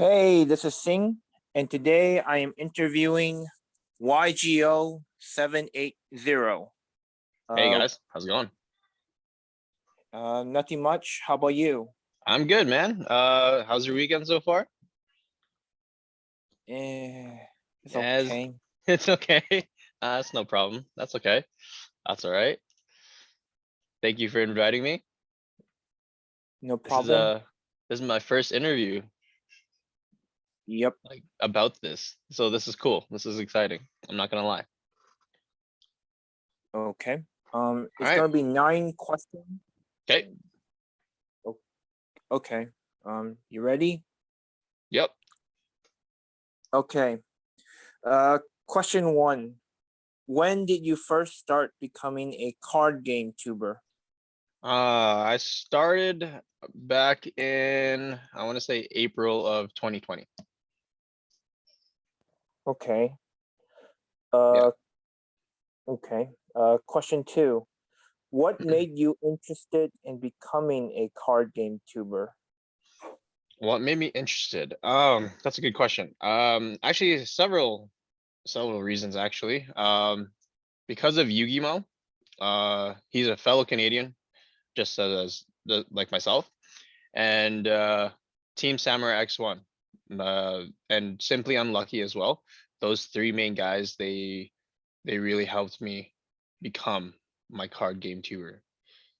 Hey, this is Singh, and today I am interviewing YGO780. Hey guys, how's it going? Nothing much. How about you? I'm good, man. How's your weekend so far? It's Yeah, okay. it's okay. It's no problem. That's okay. That's all right. Thank you for inviting me. No This is problem. this is my first interview Yep. like about this. So this is cool. This is exciting. I'm not gonna lie. Okay. All It's right. gonna be 9 questions. Okay. Okay. You ready? Yep. Okay. Question 1. When did you first start becoming a card game tuber? I started back in I want to say April of 2020. Okay. Yeah. Okay. Question 2. What made you interested in becoming a card game tuber? What made me interested? That's a good question. Actually, several reasons actually. Because of Yu-Gi-Oh! He's a fellow Canadian, just as like myself, and Team Samurai X1, and Simply Unlucky as well. Those three main guys, they really helped me become my card game tuber.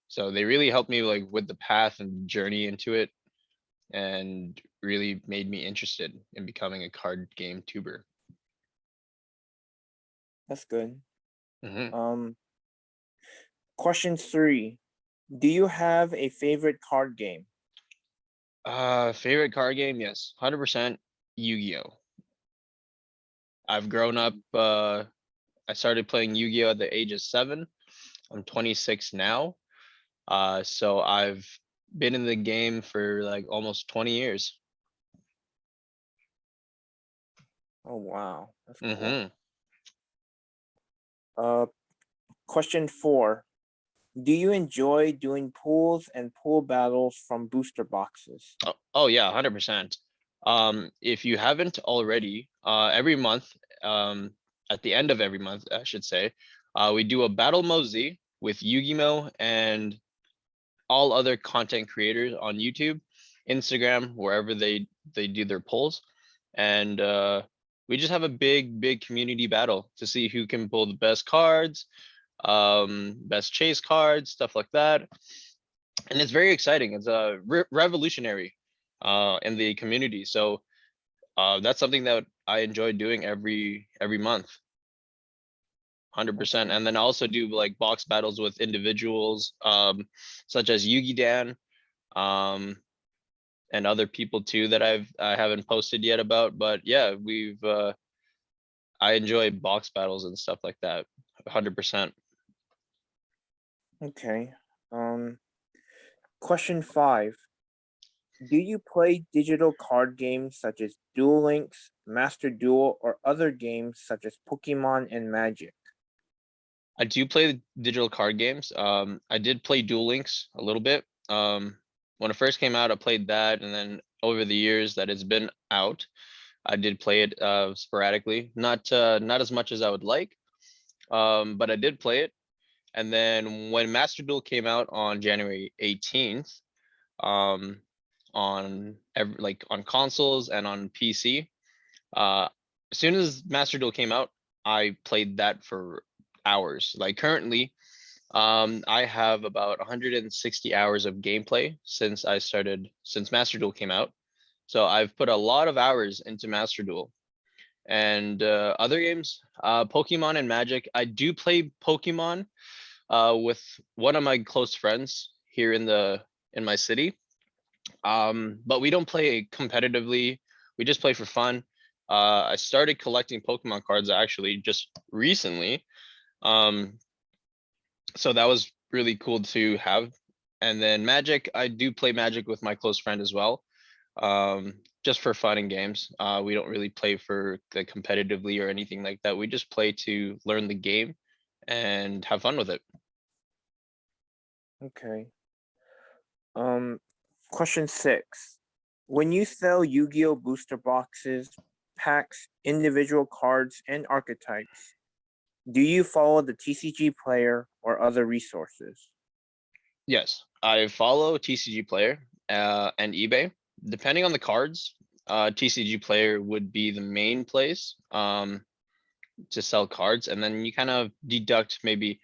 So they really helped me like with the path and journey into it, and really made me interested in becoming a card game tuber. That's good. Hmm. Question 3. Do you have a favorite card game? Favorite card game? Yes, 100% Yu-Gi-Oh! I've grown up, I started playing Yu-Gi-Oh! At the age of 7. I'm 26 now. So I've been in the game for like almost 20 years. Oh wow, that's cool. Hmm. Uh, Question 4. Do you enjoy doing pools and pool battles from booster boxes? Oh yeah, 100%. If you haven't already, every month, um, at the end of every month, I should say, we do a battle mosey with Yu-Gi-Oh! And all other content creators on YouTube, Instagram, wherever they do their polls, and we just have a big community battle to see who can pull the best cards, best chase cards, stuff like that. And it's very exciting. It's revolutionary in the community. So that's something that I enjoy doing every month. 100%. Okay. And then I also do like box battles with individuals, such as Yugi Dan, um, and other people too that I haven't posted yet about. But yeah, I enjoy box battles and stuff like that. 100%. Okay. Question 5. Do you play digital card games such as Duel Links, Master Duel, or other games such as Pokemon and Magic? I do play digital card games. I did play Duel Links a little bit. When it first came out, I played that, and then over the years that it's been out, I did play it sporadically, not as much as I would like, but I did play it. And then when Master Duel came out on January 18th, um, like on consoles and on PC, as soon as Master Duel came out, I played that for hours. Like currently, I have about 160 hours of gameplay since Master Duel came out. So I've put a lot of hours into Master Duel. And other games, Pokemon and Magic. I do play Pokemon with one of my close friends here in my city. But we don't play competitively. We just play for fun. I started collecting Pokemon cards actually just recently. Um, so that was really cool to have. And then Magic, I do play Magic with my close friend as well, just for fun and games. We don't really play for the competitively or anything like that. We just play to learn the game and have fun with it. Okay. Um, Question 6. When you sell Yu-Gi-Oh booster boxes, packs, individual cards, and archetypes, do you follow the TCG player or other resources? Yes, I follow TCG Player and eBay. Depending on the cards, TCG Player would be the main place to sell cards, and then you kind of deduct maybe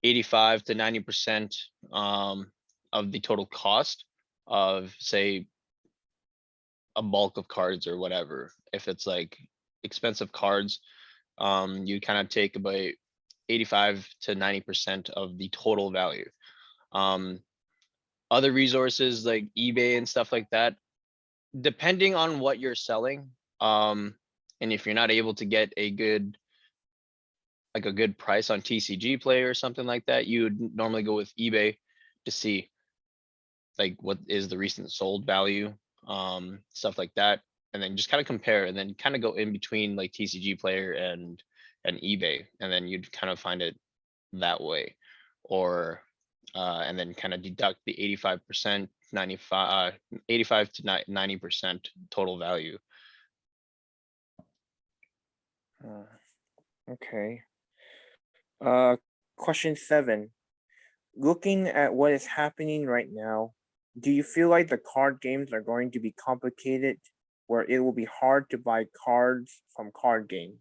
85 to 90% of the total cost of, say, a bulk of cards or whatever. If it's like expensive cards, you kind of take about 85 to 90% of the total value. Other resources like eBay and stuff like that, depending on what you're selling, and if you're not able to get a good price on TCG Player or something like that, you would normally go with eBay to see like what is the recent sold value, stuff like that, and then just kind of compare, and then kind of go in between like TCG Player and eBay, and then you'd kind of find it that way, or and then kind of deduct the 85%, 85 to 90% total value. Okay. Question 7. Looking at what is happening right now, do you feel like the card games are going to be complicated, where it will be hard to buy cards from card games?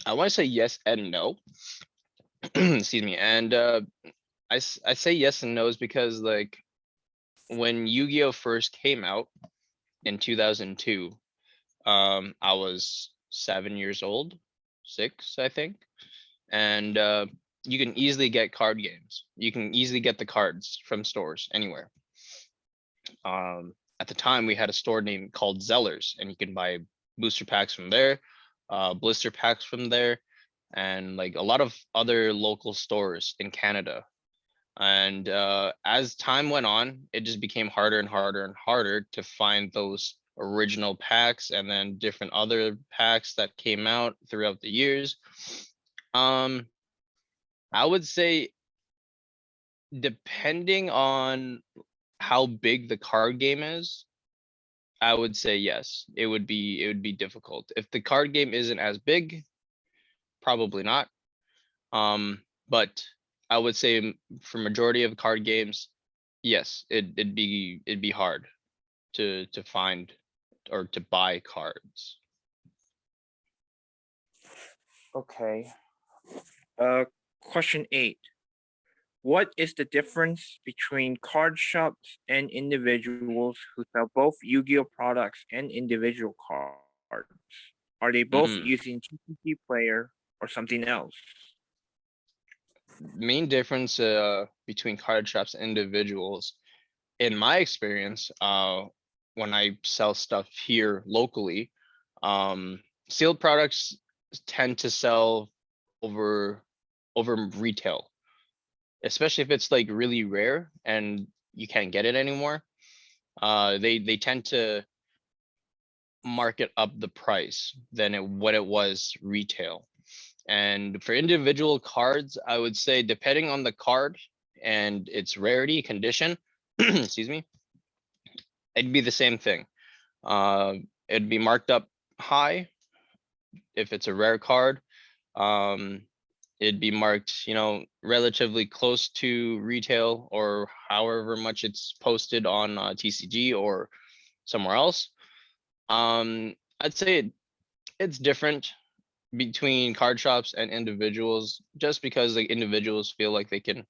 I want to say yes and no. Excuse me. And I say yes and no's because like when Yu-Gi-Oh first came out in 2002, I was 7 years old, 6, I think. And you can easily get card games. You can easily get the cards from stores anywhere. At the time, we had a store name called Zellers, and you can buy booster packs from there, blister packs from there, and like a lot of other local stores in Canada. And as time went on, it just became harder and harder and harder to find those original packs and then different other packs that came out throughout the years. I would say depending on how big the card game is, I would say yes. It would be difficult. If the card game isn't as big, probably not. But I would say for majority of card games, yes, it'd be hard to find or to buy cards. Okay. Question 8. What is the difference between card shops and individuals who sell both Yu-Gi-Oh products and individual cards? Are they both using TCG Player or something else? Main difference between card shops and individuals, in my experience, when I sell stuff here locally, sealed products tend to sell over retail, especially if it's like really rare and you can't get it anymore. They tend to market up the price than what it was retail. And for individual cards, I would say depending on the card and its rarity condition, excuse me, it'd be the same thing. It'd be marked up high if it's a rare card. It'd be marked, relatively close to retail or however much it's posted on TCG or somewhere else. I'd say it's different between card shops and individuals, just because like individuals feel like they can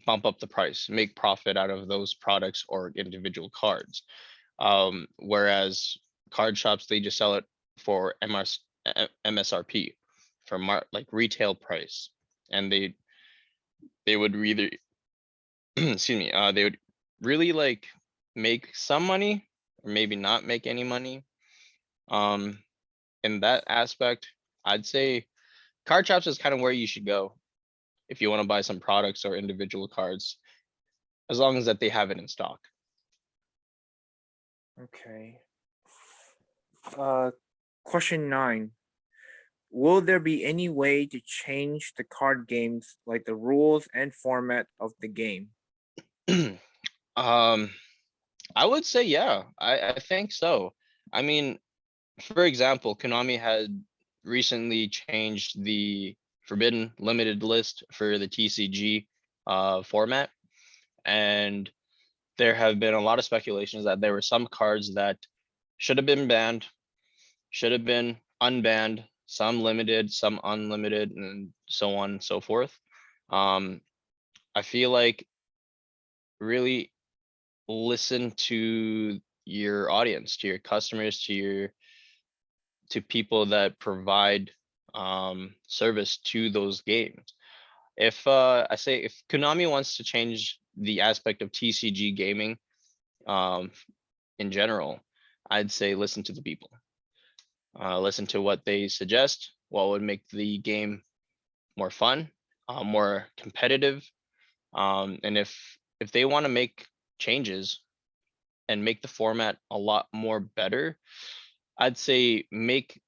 bump up the price, make profit out of those products or individual cards. Whereas card shops, they just sell it for MSRP, for like retail price, and they would either excuse me, they would really like make some money or maybe not make any money. In that aspect, I'd say card shops is kind of where you should go if you want to buy some products or individual cards, as long as that they have it in stock. Okay. Question 9. will there be any way to change the card games, like the rules and format of the game? um, I would say yeah. I think so. I mean, for example, Konami had recently changed the Forbidden Limited list for the TCG format, and there have been a lot of speculations that there were some cards that should have been banned, should have been unbanned, some limited, some unlimited, and so on and so forth. I feel like really listen to your audience, to your customers, to people that provide service to those games. If I say if Konami wants to change the aspect of TCG gaming um, in general, I'd say listen to the people. Listen to what they suggest, what would make the game more fun, more competitive, and if they want to make changes and make the format a lot more better, I'd say make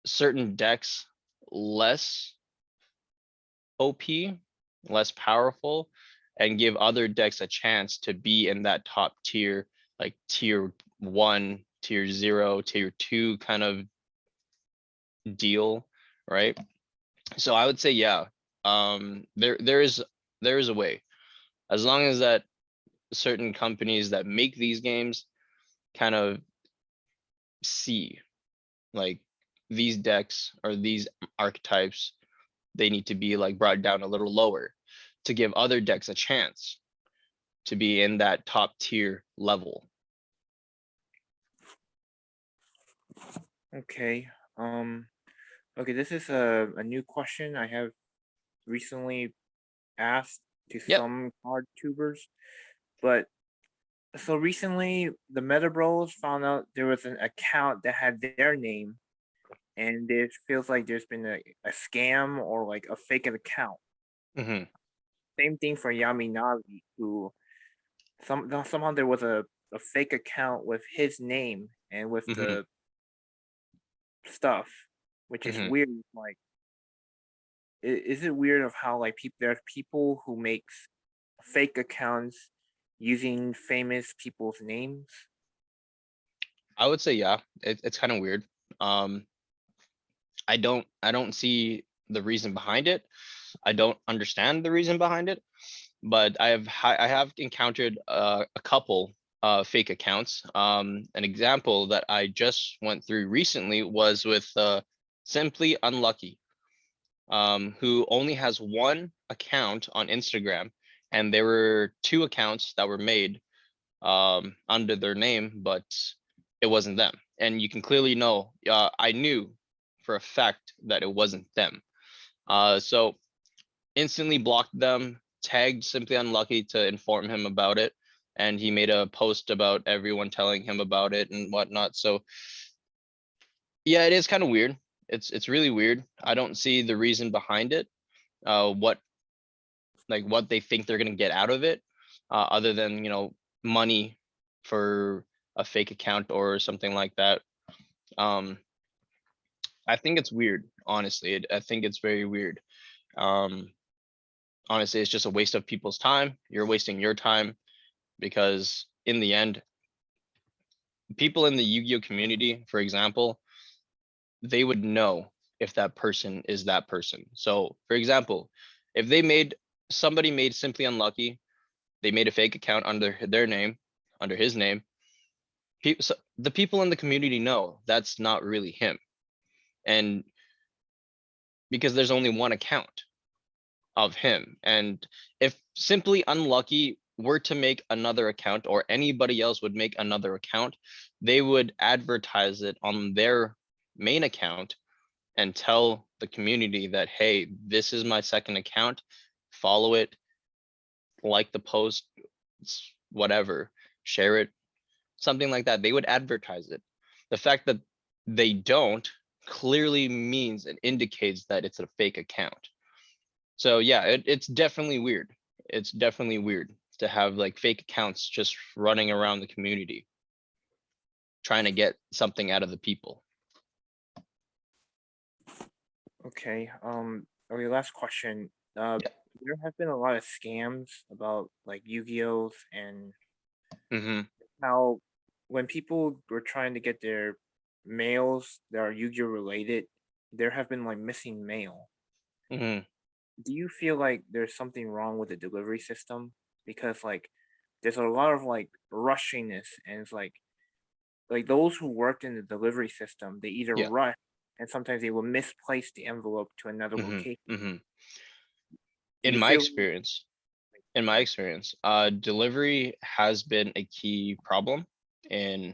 certain decks less OP, less powerful, and give other decks a chance to be in that top tier, like tier 1, tier 0, tier 2 kind of deal, right? So I would say yeah. There is a way. As long as that certain companies that make these games kind of see like these decks or these archetypes, they need to be like brought down a little lower to give other decks a chance to be in that top tier level. Okay. Okay, this is a new question I have recently asked to Yep. some card tubers. But so recently the Meta Bros found out there was an account that had their name, and it feels like there's been a scam or like a fake account. Mm-hmm. Same thing for Yaminavi, who somehow there was a fake account with his name and with Mm-hmm. the stuff, which is Mm-hmm. weird. Like, is it weird of how like there's people who makes fake accounts using famous people's names? I would say yeah. It's kind of weird. Um, I don't see the reason behind it. I don't understand the reason behind it, but I have encountered a couple fake accounts. An example that I just went through recently was with Simply Unlucky, who only has one account on Instagram, and there were two accounts that were made under their name, but it wasn't them. And you can clearly know, I knew for a fact that it wasn't them. So instantly blocked them, tagged Simply Unlucky to inform him about it, and he made a post about everyone telling him about it and whatnot. So yeah, it is kind of weird. It's really weird. I don't see the reason behind it. What what they think they're gonna get out of it, other than money for a fake account or something like that. Um, I think it's weird, honestly. I think it's very weird. Um, Honestly, it's just a waste of people's time. You're wasting your time because in the end, people in the Yu-Gi-Oh community, for example, they would know if that person is that person. So, for example, if somebody made Simply Unlucky, they made a fake account under their name, under his name. So the people in the community know that's not really him, and because there's only one account of him, and if Simply Unlucky were to make another account or anybody else would make another account, they would advertise it on their main account and tell the community that, hey, this is my second account, follow it, like the post, whatever, share it, something like that. They would advertise it. The fact that they don't clearly means and indicates that it's a fake account. So yeah, it's definitely weird. It's definitely weird to have like fake accounts just running around the community trying to get something out of the people. Okay. Okay. Last question. Yeah. There have been a lot of scams about like Yu-Gi-Ohs and Mm-hmm. how when people were trying to get their mails that are Yu-Gi-Oh related, there have been like missing mail. Mm-hmm. Do you feel like there's something wrong with the delivery system? Because like there's a lot of like rushiness, and it's like those who worked in the delivery system, they either Yeah. rush and sometimes they will misplace the envelope to another Mm-hmm. location. Mm-hmm. Do In you my feel experience, okay? delivery has been a key problem in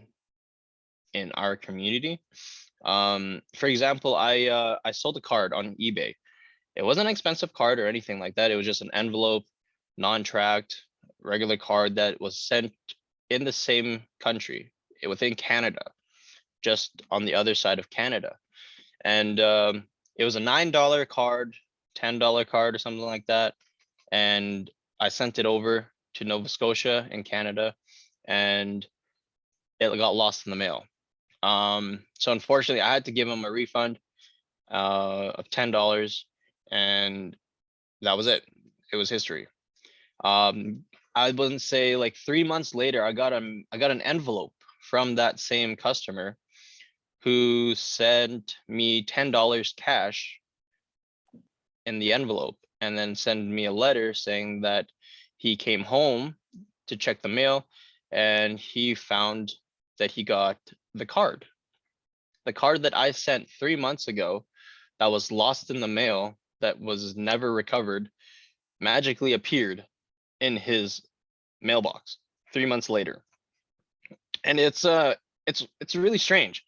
in our community. For example, I sold a card on eBay. It wasn't an expensive card or anything like that. It was just an envelope, non-tracked, regular card that was sent in the same country within Canada, just on the other side of Canada. And it was a $9 card, $10 card, or something like that. And I sent it over to Nova Scotia in Canada, and it got lost in the mail. So unfortunately, I had to give him a refund of $10, and that was it. It was history. I wouldn't say like 3 months later, I got an envelope from that same customer who sent me $10 cash in the envelope, and then send me a letter saying that he came home to check the mail, and he found that he got the card. The card that I sent 3 months ago that was lost in the mail, that was never recovered, magically appeared in his mailbox 3 months later. And it's really strange.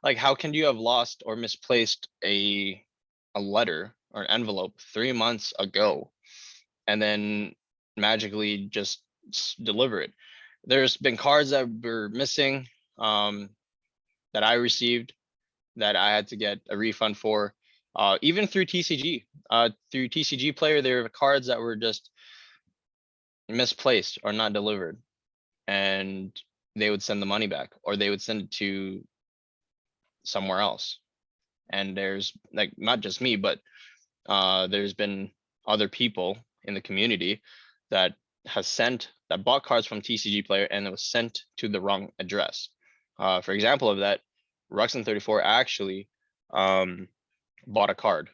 Like, how can you have lost or misplaced a letter or an envelope 3 months ago and then magically just deliver it? There's been cards that were missing, that I received, that I had to get a refund for, even through TCG. Through TCG Player, there were cards that were just misplaced or not delivered, and they would send the money back, or they would send it to somewhere else. And there's like not just me, but there's been other people in the community that that bought cards from TCG Player, and it was sent to the wrong address. For example of that, Ruxin34 actually bought a card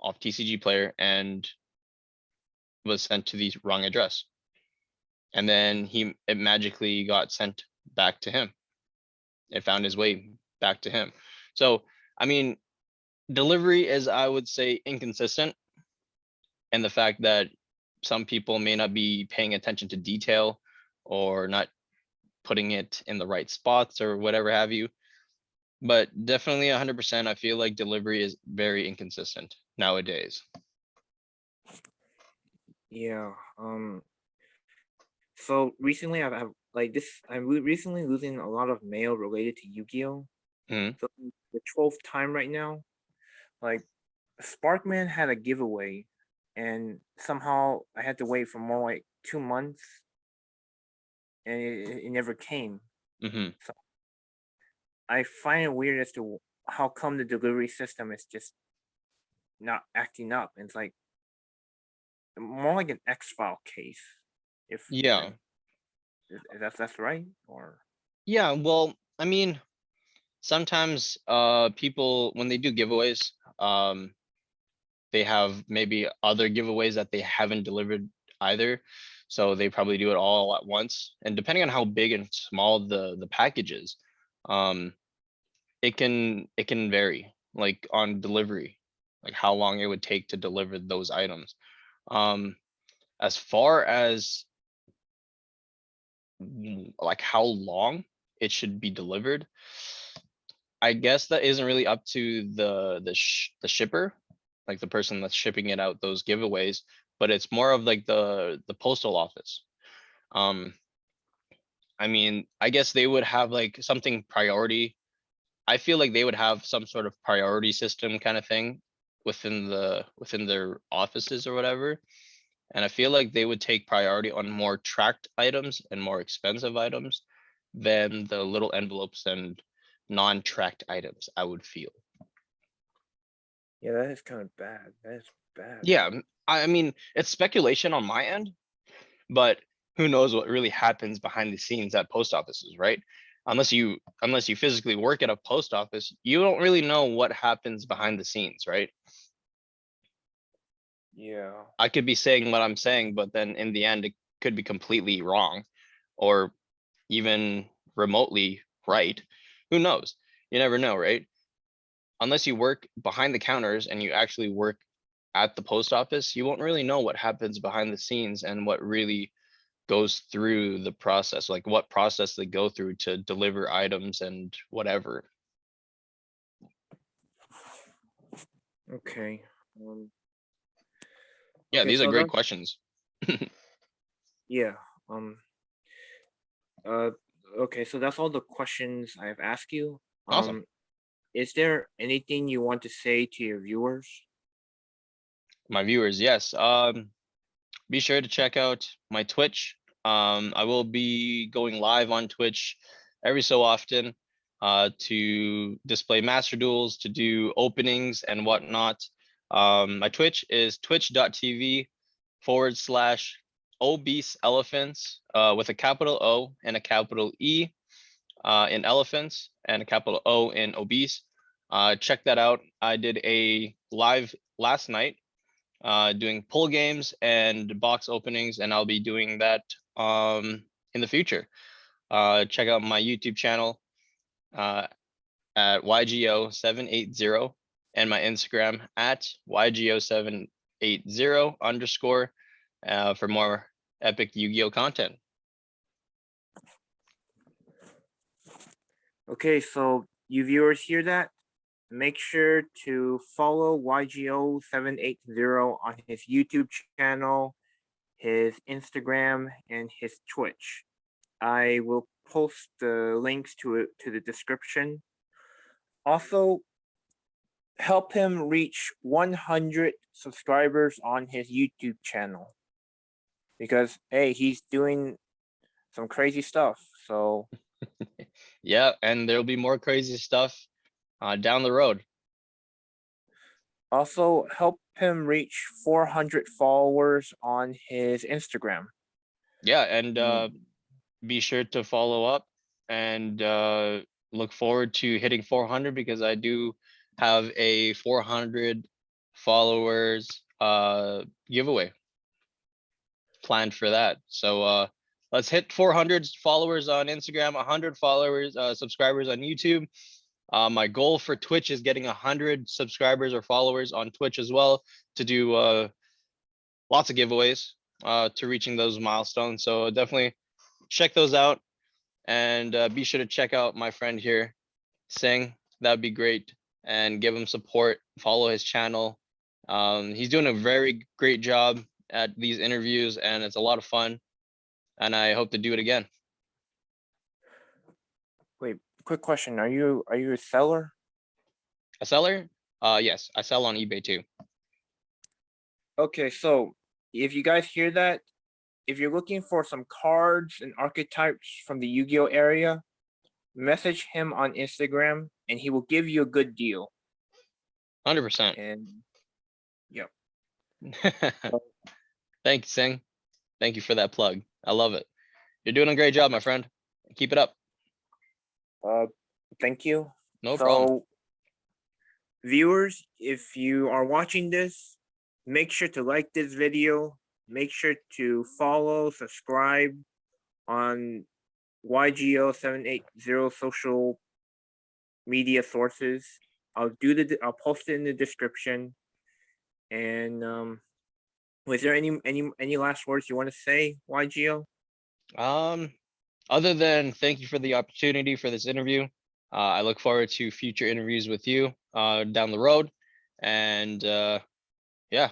off TCG Player and was sent to the wrong address, and then it magically got sent back to him. It found his way back to him. So I mean, delivery is, I would say, inconsistent, and the fact that some people may not be paying attention to detail or not putting it in the right spots or whatever have you. But definitely 100%, I feel like delivery is very inconsistent nowadays. Yeah. So recently, I've like this. Recently losing a lot of mail related to Yu-Gi-Oh. Mhm. So the 12th time right now. Like Sparkman had a giveaway, and somehow I had to wait for more like 2 months, and it never came. Mhm. So I find it weird as to how come the delivery system is just not acting up. It's like more like an X file case. If Yeah. that's right or Yeah, well, I mean, sometimes people, when they do giveaways, they have maybe other giveaways that they haven't delivered either. So they probably do it all at once. And depending on how big and small the package is, um, it can vary, like on delivery, like how long it would take to deliver those items. Um, as far as like how long it should be delivered, I guess that isn't really up to the shipper, like the person that's shipping it out, those giveaways, but it's more of like the postal office. Um, I mean, I guess they would have like something priority. I feel like they would have some sort of priority system kind of thing within their offices or whatever. And I feel like they would take priority on more tracked items and more expensive items than the little envelopes and non-tracked items, I would feel. Yeah, that is kind of bad. That is bad. Yeah, I mean, it's speculation on my end, but who knows what really happens behind the scenes at post offices, right? Unless you physically work at a post office, you don't really know what happens behind the scenes, right? Yeah. I could be saying what I'm saying, but then in the end, it could be completely wrong or even remotely right. Who knows? You never know, right? Unless you work behind the counters and you actually work at the post office, you won't really know what happens behind the scenes and what really goes through the process, like what process they go through to deliver items and whatever. Okay. Um, Yeah, okay, these are so great that's questions. yeah. Um uh okay, so that's all the questions I've asked you. Awesome. Is there anything you want to say to your viewers? My viewers, yes. Be sure to check out my Twitch. I will be going live on Twitch every so often to display master duels, to do openings and whatnot. My Twitch is twitch.tv/obese elephants with a capital O and a capital E in elephants and a capital O in obese. Check that out. I did a live last night doing pull games and box openings, and I'll be doing that in the future. Check out my YouTube channel uh, at YGO780 and my Instagram at YGO780_ for more epic Yu-Gi-Oh content. Okay, so you viewers hear that? Make sure to follow YGO780 on his YouTube channel, his Instagram, and his Twitch. I will post the links to it to the description. Also, help him reach 100 subscribers on his YouTube channel because hey, he's doing some crazy stuff. So Yeah, and there'll be more crazy stuff down the road. also help him reach 400 followers on his Instagram. Yeah, and be sure to follow up and look forward to hitting 400 because I do have a 400 followers giveaway planned for that. So let's hit 400 followers on Instagram, 100 followers subscribers on YouTube. My goal for Twitch is getting 100 subscribers or followers on Twitch as well to do lots of giveaways to reaching those milestones. So definitely check those out. And be sure to check out my friend here, Sing. That'd be great. And give him support. Follow his channel. He's doing a very great job at these interviews, and it's a lot of fun. And I hope to do it again. Wait, quick question: Are you a seller? A seller? Yes, I sell on eBay too. Okay, so if you guys hear that, if you're looking for some cards and archetypes from the Yu-Gi-Oh area, message him on Instagram and he will give you a good deal. 100%. And yep. Thank you, Sing. Thank you for that plug. I love it. You're doing a great job, my friend. Keep it up. Thank you. No So, problem. viewers, if you are watching this, make sure to like this video. Make sure to follow, subscribe on YGO780 social media sources. I'll post it in the description. And was there any last words you want to say, YGO? Other than thank you for the opportunity for this interview. I look forward to future interviews with you down the road. And yeah,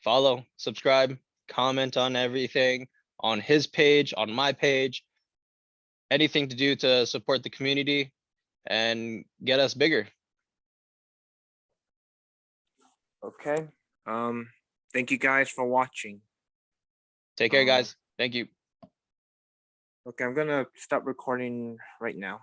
follow, subscribe, comment on everything on his page, on my page, anything to do to support the community and get us bigger. Okay. Thank you guys for watching. Take care, guys. Thank you. Okay, I'm gonna stop recording right now.